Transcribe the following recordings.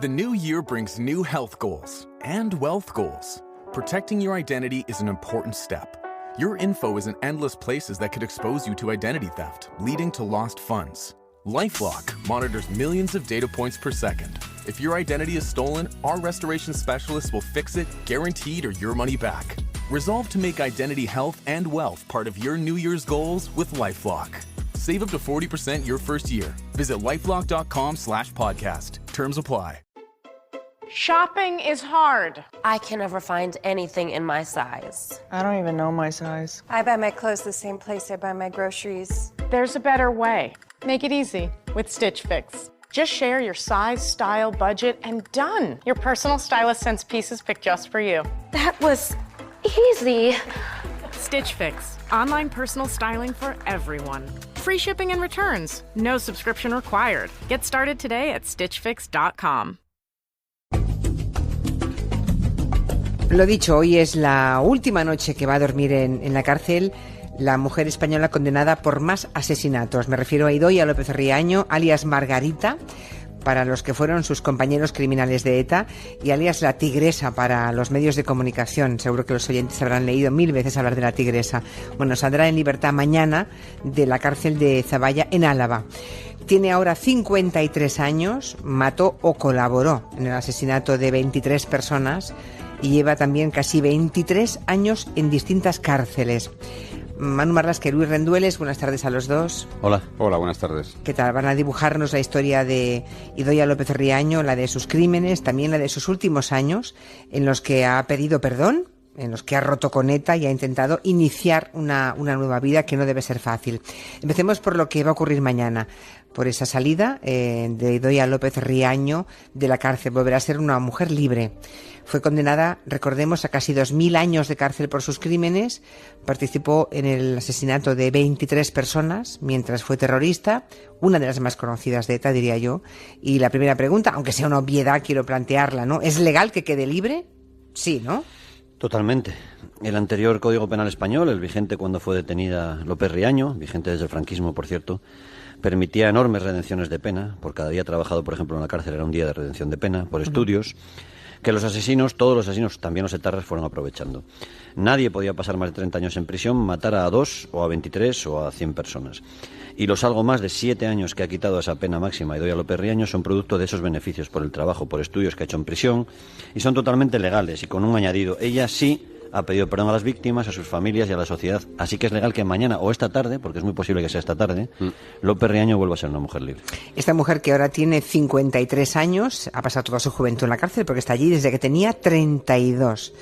The new year brings new health goals and wealth goals. Protecting your identity is an important step. Your info is in endless places that could expose you to identity theft, leading to lost funds. LifeLock monitors millions of data points per second. If your identity is stolen, our restoration specialists will fix it, guaranteed, or your money back. Resolve to make identity health and wealth part of your New Year's goals with LifeLock. Save up to 40% your first year. Visit lifelock.com/podcast. Terms apply. Shopping is hard. I can never find anything in my size. I don't even know my size. I buy my clothes the same place I buy my groceries. There's a better way. Make it easy with Stitch Fix. Just share your size, style, budget, and done. Your personal stylist sends pieces picked just for you. That was easy. Stitch Fix. Online personal styling for everyone. Free shipping and returns. No subscription required. Get started today at stitchfix.com. Lo dicho, hoy es la última noche que va a dormir en la cárcel la mujer española condenada por más asesinatos. Me refiero a Idoia López Riaño, alias Margarita, para los que fueron sus compañeros criminales de ETA, y alias la Tigresa para los medios de comunicación. Seguro que los oyentes habrán leído 1000 veces hablar de la Tigresa. Bueno, saldrá en libertad mañana de la cárcel de Zaballa, en Álava. Tiene ahora 53 años, mató o colaboró en el asesinato de 23 personas y lleva también casi 23 años en distintas cárceles. Manu Marlasque, Luis Rendueles, buenas tardes a los dos. Hola. Hola, buenas tardes. ¿Qué tal? Van a dibujarnos la historia de Idoia López Riaño, la de sus crímenes, también la de sus últimos años, en los que ha pedido perdón, en los que ha roto con ETA y ha intentado iniciar una nueva vida que no debe ser fácil. Empecemos por lo que va a ocurrir mañana, por esa salida de Idoia López Riaño de la cárcel. Volverá a ser una mujer libre. Fue condenada, recordemos, a casi 2000 años de cárcel por sus crímenes. Participó en el asesinato de 23 personas mientras fue terrorista, una de las más conocidas de ETA, diría yo. Y la primera pregunta, aunque sea una obviedad, quiero plantearla, ¿no? ¿Es legal que quede libre? Sí, ¿no? Totalmente. El anterior Código Penal español, el vigente cuando fue detenida López Riaño, vigente desde el franquismo, por cierto, permitía enormes redenciones de pena. Por cada día trabajado, por ejemplo, en la cárcel era un día de redención de pena, por estudios, que los asesinos, todos los asesinos, también los etarras, fueron aprovechando. Nadie podía pasar más de 30 años en prisión, matar a 2 o a 23 o a 100 personas. Y los algo más de 7 años que ha quitado esa pena máxima Idoia López Riaño son producto de esos beneficios por el trabajo, por estudios que ha hecho en prisión, y son totalmente legales y con un añadido. Ella sí ha pedido perdón a las víctimas, a sus familias y a la sociedad. Así que es legal que mañana o esta tarde, porque es muy posible que sea esta tarde, López Riaño vuelva a ser una mujer libre. Esta mujer, que ahora tiene 53 años, ha pasado toda su juventud en la cárcel porque está allí desde que tenía 32.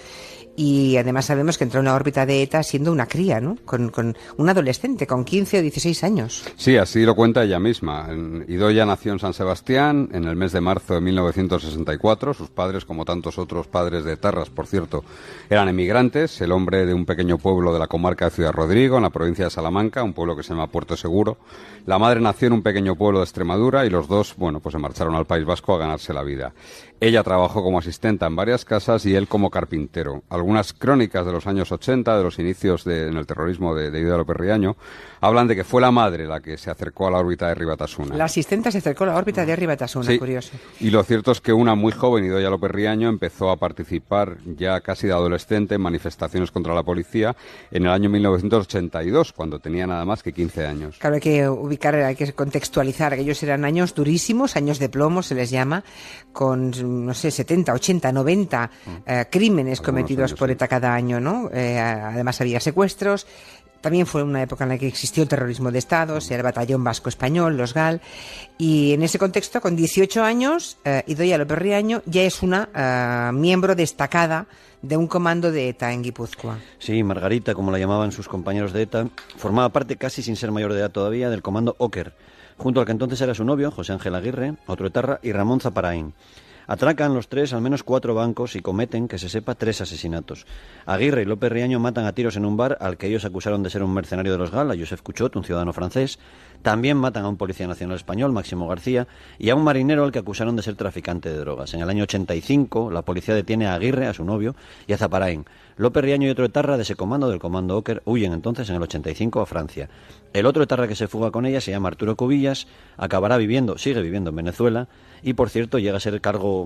Y además sabemos que entró en la órbita de ETA siendo una cría, ¿no? Con un adolescente, con 15 o 16 años. Sí, así lo cuenta ella misma. Idoia nació en San Sebastián en el mes de marzo de 1964. Sus padres, como tantos otros padres de etarras, por cierto, eran emigrantes. El hombre de un pequeño pueblo de la comarca de Ciudad Rodrigo, en la provincia de Salamanca, un pueblo que se llama Puerto Seguro. La madre nació en un pequeño pueblo de Extremadura y los dos, bueno, pues se marcharon al País Vasco a ganarse la vida. Ella trabajó como asistenta en varias casas y él como carpintero. Algunas crónicas de los años 80, de los inicios en el terrorismo de Idoia López Riaño, hablan de que fue la madre la que se acercó a la órbita de Herri Batasuna. La asistenta se acercó a la órbita de Herri Batasuna, sí. Curioso. Y lo cierto es que una muy joven Idoia López Riaño empezó a participar ya casi de adolescente en manifestaciones contra la policía en el año 1982, cuando tenía nada más que 15 años. Claro, hay que ubicar, hay que contextualizar. Aquellos eran años durísimos, años de plomo se les llama, con, no sé, 70, 80, 90 crímenes cometidos por ETA cada año, ¿no? Además había secuestros. También fue una época en la que existió el terrorismo de Estado, el Batallón Vasco Español, los GAL, y en ese contexto, con 18 años, Idoia López Riaño ya es una miembro destacada de un comando de ETA en Guipúzcoa. Sí, Margarita, como la llamaban sus compañeros de ETA, formaba parte, casi sin ser mayor de edad todavía, del comando Oker, junto al que entonces era su novio, José Ángel Aguirre, otro etarra, y Ramón Zaparaín. Atracan los tres al menos 4 bancos y cometen, que se sepa, 3 asesinatos. Aguirre y López Riaño matan a tiros en un bar al que ellos acusaron de ser un mercenario de los GAL, a Josep Cuchot, un ciudadano francés. También matan a un policía nacional español, Máximo García, y a un marinero al que acusaron de ser traficante de drogas. En el año 85, la policía detiene a Aguirre, a su novio, y a Zaparaín. López Riaño y otro etarra de ese comando, del comando Oker, huyen entonces en el 85 a Francia. El otro etarra que se fuga con ella se llama Arturo Cubillas, sigue viviendo en Venezuela, y por cierto llega a ser un cargo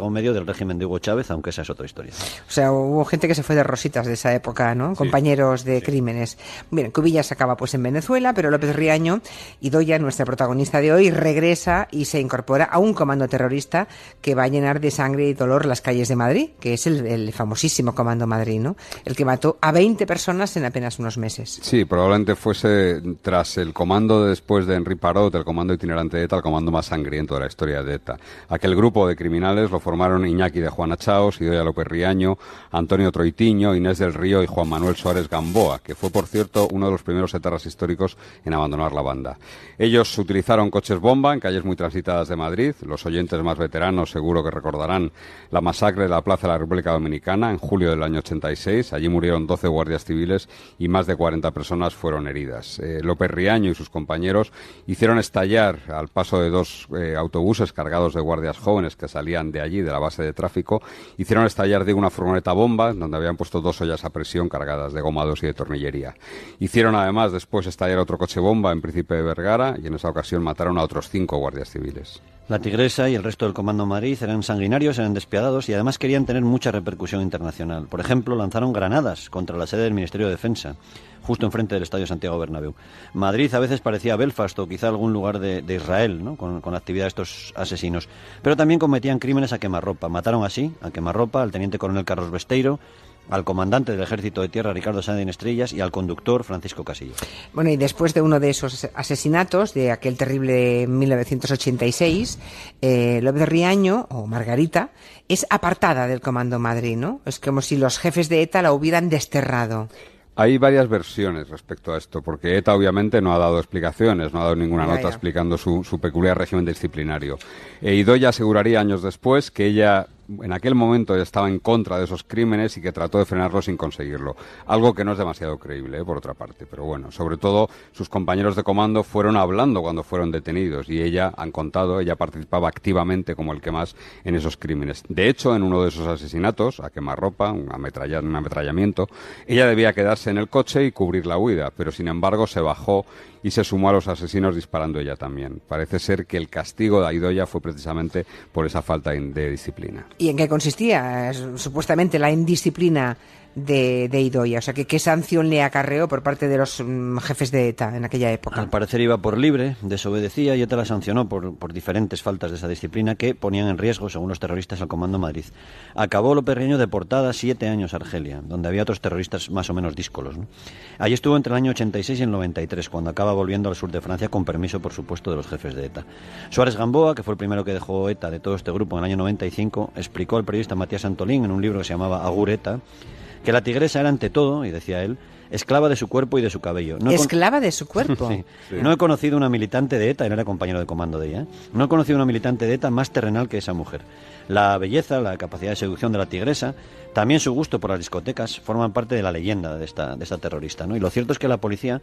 medio del régimen de Hugo Chávez, aunque esa es otra historia. O sea, hubo gente que se fue de rositas de esa época, ¿no? Sí. Compañeros de crímenes. Bien, Cubillas acaba pues en Venezuela, pero López Riaño, Idoia, nuestra protagonista de hoy, regresa y se incorpora a un comando terrorista que va a llenar de sangre y dolor las calles de Madrid, que es el famosísimo Comando Madrid, ¿no? El que mató a 20 personas en apenas unos meses. Sí, probablemente fuese, tras el comando después de Henri Parot, el comando itinerante de ETA, el comando más sangriento de la historia de ETA. Aquel grupo de criminales lo formaron Iñaki de Juana Chaos, Idoia López Riaño, Antonio Troitiño, Inés del Río y Juan Manuel Suárez Gamboa, que fue, por cierto, uno de los primeros etarras históricos en abandonar la banda. Ellos utilizaron coches bomba en calles muy transitadas de Madrid. Los oyentes más veteranos seguro que recordarán la masacre de la Plaza de la República Dominicana en julio del año 86. Allí murieron 12 guardias civiles y más de 40 personas fueron heridas. López Riaño y sus compañeros hicieron estallar al paso de dos autobuses cargados de guardias jóvenes que salían de allí, de la base de tráfico, hicieron estallar una furgoneta bomba donde habían puesto 2 ollas a presión cargadas de gomados y de tornillería. Hicieron además después estallar otro coche bomba en Príncipe de Vergara y en esa ocasión mataron a otros 5 guardias civiles. La Tigresa y el resto del Comando Madrid eran sanguinarios, eran despiadados y además querían tener mucha repercusión internacional. Por ejemplo, lanzaron granadas contra la sede del Ministerio de Defensa, justo enfrente del Estadio Santiago Bernabéu. Madrid a veces parecía Belfast o quizá algún lugar de Israel, ¿no? con la actividad de estos asesinos. Pero también cometían crímenes a quemarropa. Mataron así, a quemarropa, al teniente coronel Carlos Besteiro, al comandante del Ejército de Tierra, Ricardo Sáenz de Estrellas, y al conductor, Francisco Casillo. Bueno, y después de uno de esos asesinatos, de aquel terrible 1986, López Riaño, o Margarita, es apartada del Comando Madrid, ¿no? Es como si los jefes de ETA la hubieran desterrado. Hay varias versiones respecto a esto, porque ETA obviamente no ha dado explicaciones, no ha dado ninguna nota explicando su peculiar régimen disciplinario. Idoia aseguraría años después que ella en aquel momento estaba en contra de esos crímenes y que trató de frenarlo sin conseguirlo. Algo que no es demasiado creíble, por otra parte. Pero bueno, sobre todo sus compañeros de comando fueron hablando cuando fueron detenidos y ella participaba activamente como el que más en esos crímenes. De hecho, en uno de esos asesinatos, a quemarropa, un ametrallamiento, ella debía quedarse en el coche y cubrir la huida, pero sin embargo se bajó y se sumó a los asesinos disparando ella también. Parece ser que el castigo de Idoia fue precisamente por esa falta de disciplina. ¿Y en qué consistía supuestamente la indisciplina de Idoia? O sea, ¿qué sanción le acarreó por parte de los jefes de ETA en aquella época? Al parecer iba por libre, desobedecía y ETA la sancionó por diferentes faltas de esa disciplina que ponían en riesgo, según los terroristas, al Comando Madrid. Acabó López Riaño deportada 7 años a Argelia, donde había otros terroristas más o menos díscolos, ¿no? Allí estuvo entre el año 86 y el 93, cuando acaba volviendo al sur de Francia con permiso, por supuesto, de los jefes de ETA. Suárez Gamboa, que fue el primero que dejó ETA de todo este grupo en el año 95, explicó al periodista Matías Antolín en un libro que se llamaba Agur ETA, que la Tigresa era ante todo, y decía él, esclava de su cuerpo y de su cabello. ¿Esclava de su cuerpo? Sí. No he conocido una militante de ETA, él era compañero de comando de ella, no he conocido una militante de ETA más terrenal que esa mujer. La belleza, la capacidad de seducción de la Tigresa, también su gusto por las discotecas, forman parte de la leyenda de esta terrorista, ¿no? Y lo cierto es que la policía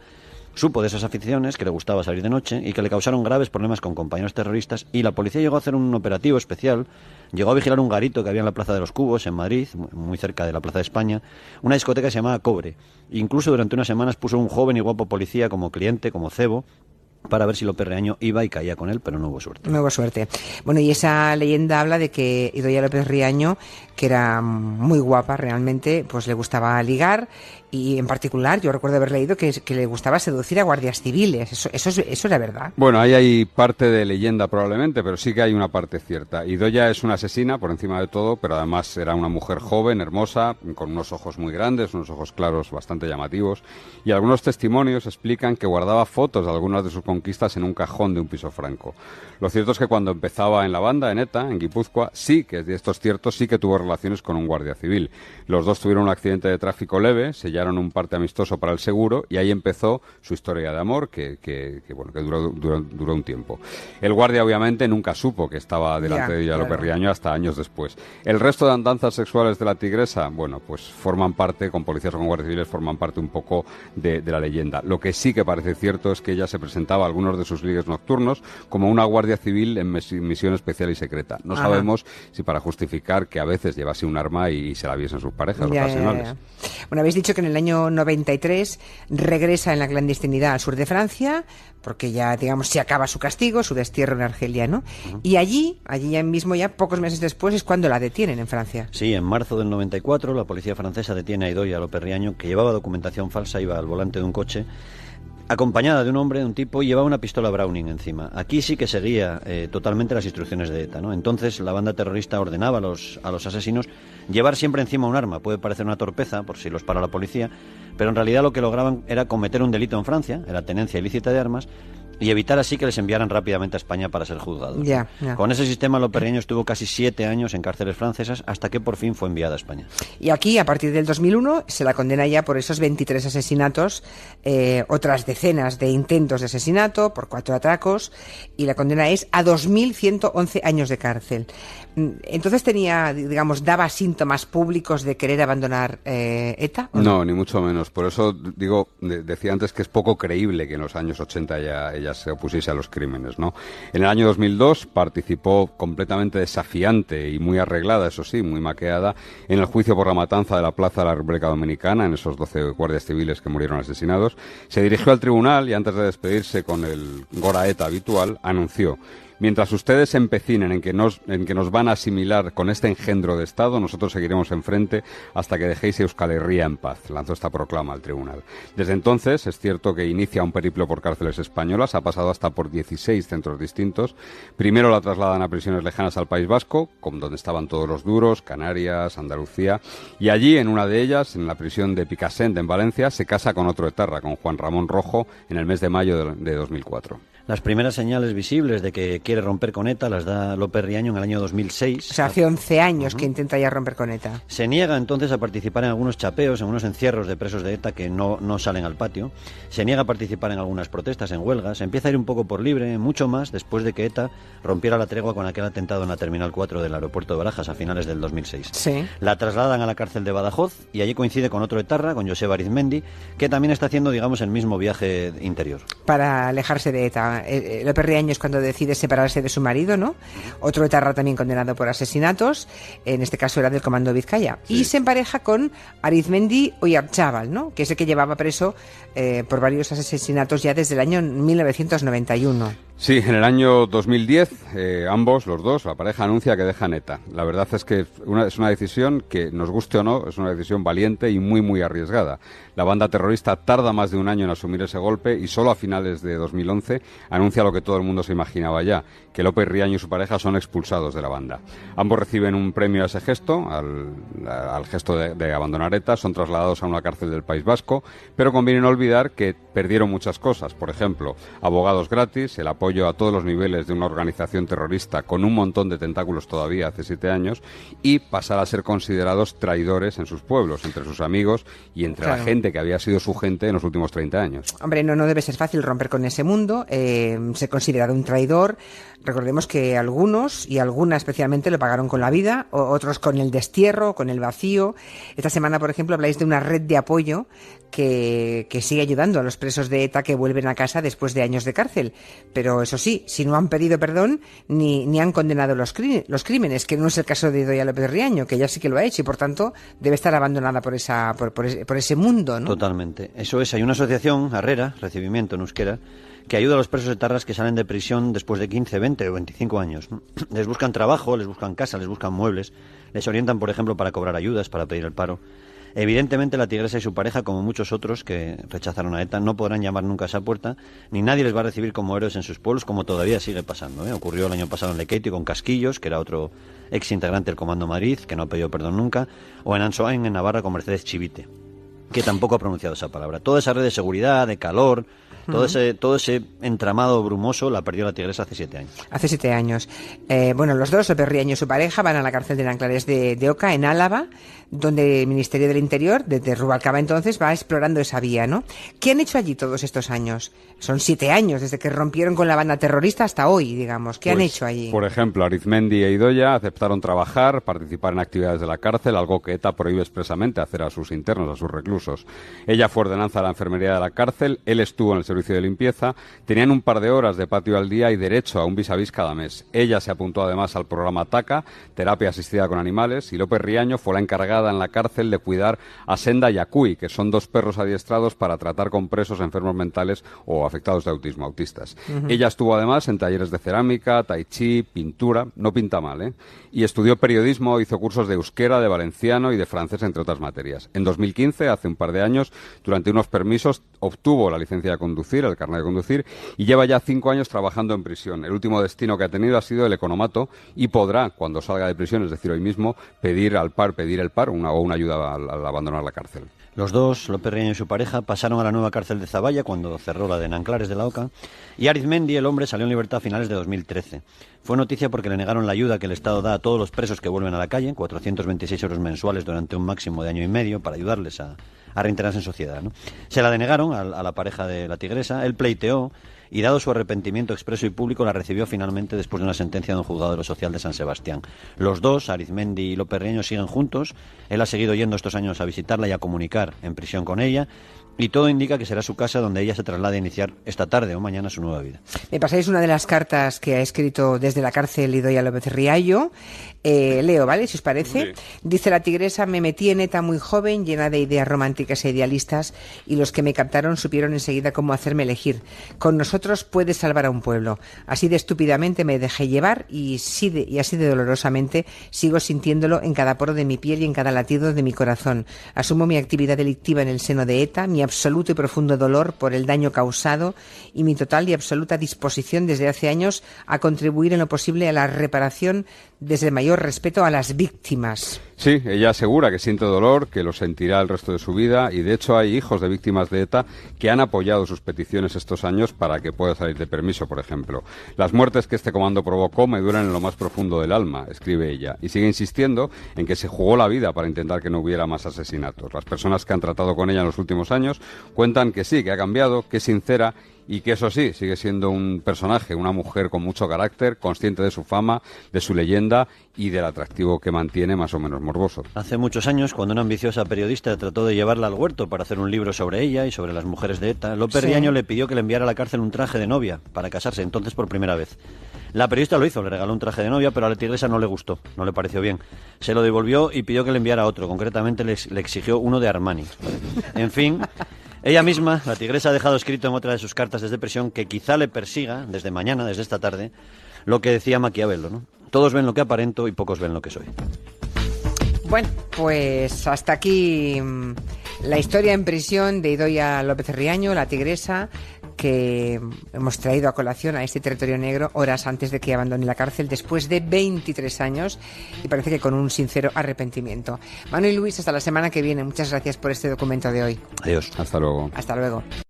supo de esas aficiones, que le gustaba salir de noche y que le causaron graves problemas con compañeros terroristas, y la policía llegó a hacer un operativo especial, llegó a vigilar un garito que había en la Plaza de los Cubos, en Madrid, muy cerca de la Plaza de España, una discoteca que se llamaba Cobre. Incluso durante unas semanas puso un joven y guapo policía como cliente, como cebo, para ver si López Riaño iba y caía con él, pero no hubo suerte. No hubo suerte. Bueno, y esa leyenda habla de que Idoia López Riaño, que era muy guapa realmente, pues le gustaba ligar, y en particular yo recuerdo haber leído que le gustaba seducir a guardias civiles. Eso era verdad. Bueno, ahí hay parte de leyenda probablemente, pero sí que hay una parte cierta. Idoia es una asesina por encima de todo, pero además era una mujer joven, hermosa, con unos ojos muy grandes, unos ojos claros bastante llamativos, y algunos testimonios explican que guardaba fotos de algunas de sus conquistas en un cajón de un piso franco. Lo cierto es que cuando empezaba en la banda, en ETA, en Guipúzcoa, sí que, esto es cierto, sí que tuvo relaciones con un guardia civil. Los dos tuvieron un accidente de tráfico leve, sellaron sellaron un parte amistoso para el seguro y ahí empezó su historia de amor que duró un tiempo. El guardia obviamente nunca supo que estaba delante de ella López Riaño hasta años después. El resto de andanzas sexuales de la tigresa, bueno, pues forman parte, con policías o con guardias civiles, forman parte un poco de la leyenda. Lo que sí que parece cierto es que ella se presentaba a algunos de sus ligues nocturnos como una guardia civil en misión especial y secreta. No sabemos si para justificar que a veces llevase un arma y se la viesen sus parejas ocasionales. Bueno, habéis dicho que en el año 93 regresa en la clandestinidad al sur de Francia, porque ya, digamos, se acaba su castigo, su destierro en Argelia, ¿no? Y allí ya mismo, ya pocos meses después, es cuando la detienen en Francia. Sí, en marzo del 94 la policía francesa detiene a Idoia López Riaño, que llevaba documentación falsa, iba al volante de un coche, acompañada de un hombre, de un tipo, y llevaba una pistola Browning encima. Aquí sí que seguía totalmente las instrucciones de ETA, ¿no? Entonces la banda terrorista ordenaba a los asesinos llevar siempre encima un arma. Puede parecer una torpeza, por si los para la policía, pero en realidad lo que lograban era cometer un delito en Francia, la tenencia ilícita de armas, y evitar así que les enviaran rápidamente a España para ser juzgados. Con ese sistema, López Riaño estuvo casi 7 años en cárceles francesas hasta que por fin fue enviada a España. Y aquí, a partir del 2001, se la condena ya por esos 23 asesinatos, otras decenas de intentos de asesinato, por 4 atracos, y la condena es a 2.111 años de cárcel. Entonces tenía, digamos, daba síntomas públicos de querer abandonar ETA. No, ni mucho menos. Por eso digo, decía antes que es poco creíble que en los años 80 ella se opusiese a los crímenes, ¿no? En el año 2002 participó completamente desafiante y muy arreglada, eso sí, muy maqueada, en el juicio por la matanza de la Plaza de la República Dominicana, en esos 12 guardias civiles que murieron asesinados. Se dirigió al tribunal y antes de despedirse con el Gora ETA habitual, anunció: mientras ustedes se empecinen en que nos van a asimilar con este engendro de Estado, nosotros seguiremos enfrente hasta que dejéis Euskal Herria en paz. Lanzó esta proclama al tribunal. Desde entonces, es cierto que inicia un periplo por cárceles españolas, ha pasado hasta por 16 centros distintos. Primero la trasladan a prisiones lejanas al País Vasco, donde estaban todos los duros, Canarias, Andalucía, y allí, en una de ellas, en la prisión de Picassent, en Valencia, se casa con otro etarra, con Juan Ramón Rojo, en el mes de mayo de 2004. Las primeras señales visibles de que quiere romper con ETA las da López Riaño en el año 2006. O sea, hace 11 años que intenta ya romper con ETA. Se niega entonces a participar en algunos chapeos, en unos encierros de presos de ETA que no salen al patio. Se niega a participar en algunas protestas, en huelgas. Empieza a ir un poco por libre, mucho más después de que ETA rompiera la tregua con aquel atentado en la Terminal 4 del aeropuerto de Barajas a finales del 2006. Sí. La trasladan a la cárcel de Badajoz y allí coincide con otro etarra, con Joseba Arizmendi, que también está haciendo, digamos, el mismo viaje interior. Para alejarse de ETA. López Riaño es cuando decide separarse de su marido, ¿no? Otro etarra también condenado por asesinatos, en este caso era del Comando Vizcaya. Sí. Y se empareja con Arizmendi Oyarzábal, ¿no? Que es el que llevaba preso por varios asesinatos ya desde el año 1991. Sí, en el año 2010, ambos, los dos, la pareja anuncia que dejan ETA. La verdad es que es una decisión que, nos guste o no, es una decisión valiente y muy, muy arriesgada. La banda terrorista tarda más de un año en asumir ese golpe y solo a finales de 2011 anuncia lo que todo el mundo se imaginaba ya, que López Riaño y su pareja son expulsados de la banda. Ambos reciben un premio a ese gesto, al gesto de abandonar ETA, son trasladados a una cárcel del País Vasco, pero conviene no olvidar que perdieron muchas cosas, por ejemplo, abogados gratis, el apoyo a todos los niveles de una organización terrorista con un montón de tentáculos todavía hace 7 años y pasar a ser considerados traidores en sus pueblos, entre sus amigos y entre la gente que había sido su gente en los últimos 30 años. Hombre, no debe ser fácil romper con ese mundo, ser considerado un traidor. Recordemos que algunos, y algunas especialmente, lo pagaron con la vida, otros con el destierro, con el vacío. Esta semana, por ejemplo, habláis de una red de apoyo que sigue ayudando a los presos de ETA que vuelven a casa después de años de cárcel. Pero eso sí, si no han pedido perdón ni han condenado los crímenes, que no es el caso de Idoia López Riaño, que ella sí que lo ha hecho y por tanto debe estar abandonada por ese mundo, ¿no? Totalmente. Eso es. Hay una asociación, Arrera, Recibimiento en euskera, que ayuda a los presos etarras que salen de prisión después de 15, 20 o 25 años. Les buscan trabajo, les buscan casa, les buscan muebles, les orientan, por ejemplo, para cobrar ayudas, para pedir el paro. Evidentemente la tigresa y su pareja, como muchos otros que rechazaron a ETA, no podrán llamar nunca a esa puerta, ni nadie les va a recibir como héroes en sus pueblos, como todavía sigue pasando, ¿eh? Ocurrió el año pasado en Lekeitio con Casquillos, que era otro ex integrante del Comando Madrid, que no ha pedido perdón nunca, o en Ansoain, en Navarra, con Mercedes Chivite. que tampoco ha pronunciado esa palabra. Toda esa red de seguridad, de calor, todo ese entramado brumoso la perdió la tigresa hace 7 años. Hace 7 años. Bueno, los dos, López Riaño y su pareja, van a la cárcel de Nanclares de Oca, en Álava, donde el Ministerio del Interior, desde Rubalcaba entonces, va explorando esa vía, ¿no? ¿Qué han hecho allí todos estos años? Son 7 años, desde que rompieron con la banda terrorista hasta hoy, digamos. ¿Qué han hecho allí? Por ejemplo, Arizmendi e Idoia aceptaron trabajar, participar en actividades de la cárcel, algo que ETA prohíbe expresamente hacer a sus internos, a sus reclusos. Ella fue ordenanza de la enfermería de la cárcel, él estuvo en el servicio de limpieza, tenían un par de horas de patio al día y derecho a un vis a vis cada mes. Ella se apuntó además al programa TACA, terapia asistida con animales, y López Riaño fue la encargada en la cárcel de cuidar a Senda y a Cuy, que son 2 perros adiestrados para tratar con presos enfermos mentales o afectados de autismo, autistas. Ella estuvo además en talleres de cerámica, tai chi, pintura, no pinta mal, ¿eh? Y estudió periodismo, hizo cursos de euskera, de valenciano y de francés, entre otras materias. En 2015, hace un par de años, durante unos permisos, obtuvo la licencia de conducir, el carnet de conducir, y lleva ya 5 años trabajando en prisión. El último destino que ha tenido ha sido el economato y podrá, cuando salga de prisión, es decir, hoy mismo, pedir el par, una ayuda al abandonar la cárcel. Los dos, López Riaño y su pareja, pasaron a la nueva cárcel de Zaballa cuando cerró la de Nanclares de la Oca, y Arizmendi, el hombre, salió en libertad a finales de 2013. Fue noticia porque le negaron la ayuda que el Estado da a todos los presos que vuelven a la calle, 426 euros mensuales durante un máximo de 1 año y medio, para ayudarles a reintegrarse en sociedad, ¿no? Se la denegaron a la pareja de la tigresa, él pleiteó, y dado su arrepentimiento expreso y público, la recibió finalmente después de una sentencia de un juzgado de lo social de San Sebastián. Los dos, Arizmendi y López Riaño, siguen juntos. Él ha seguido yendo estos años a visitarla y a comunicar en prisión con ella, y todo indica que será su casa donde ella se traslade a iniciar esta tarde o mañana su nueva vida. Me pasáis una de las cartas que ha escrito desde la cárcel Idoia López Riaño. Leo, ¿vale? Si os parece. Sí. Dice la tigresa: me metí en ETA muy joven, llena de ideas románticas e idealistas, y los que me captaron supieron enseguida cómo hacerme elegir. Con nosotros puedes salvar a un pueblo. Así de estúpidamente me dejé llevar y así de dolorosamente sigo sintiéndolo en cada poro de mi piel y en cada latido de mi corazón. Asumo mi actividad delictiva en el seno de ETA, mi absoluto y profundo dolor por el daño causado y mi total y absoluta disposición desde hace años a contribuir en lo posible a la reparación desde el mayor respeto a las víctimas. Sí, ella asegura que siente dolor, que lo sentirá el resto de su vida, y de hecho hay hijos de víctimas de ETA que han apoyado sus peticiones estos años para que pueda salir de permiso, por ejemplo. Las muertes que este comando provocó me duelen en lo más profundo del alma, escribe ella, y sigue insistiendo en que se jugó la vida para intentar que no hubiera más asesinatos. Las personas que han tratado con ella en los últimos años cuentan que sí, que ha cambiado, que es sincera, y que eso sí, sigue siendo un personaje, una mujer con mucho carácter, consciente de su fama, de su leyenda y del atractivo que mantiene, más o menos morboso. Hace muchos años, cuando una ambiciosa periodista trató de llevarla al huerto para hacer un libro sobre ella y sobre las mujeres de ETA, López Riaño le pidió que le enviara a la cárcel un traje de novia para casarse, entonces por primera vez. La periodista lo hizo, le regaló un traje de novia, pero a la tigresa no le gustó, no le pareció bien. Se lo devolvió y pidió que le enviara otro, concretamente le exigió uno de Armani. En fin, ella misma, la tigresa, ha dejado escrito en otra de sus cartas desde prisión que quizá le persiga, desde mañana, desde esta tarde, lo que decía Maquiavelo, ¿no? Todos ven lo que aparento y pocos ven lo que soy. Bueno, pues hasta aquí la historia en prisión de Idoia López Riaño, la tigresa, que hemos traído a colación a este territorio negro horas antes de que abandone la cárcel, después de 23 años, y parece que con un sincero arrepentimiento. Manu y Luis, hasta la semana que viene. Muchas gracias por este documento de hoy. Adiós. Hasta luego. Hasta luego.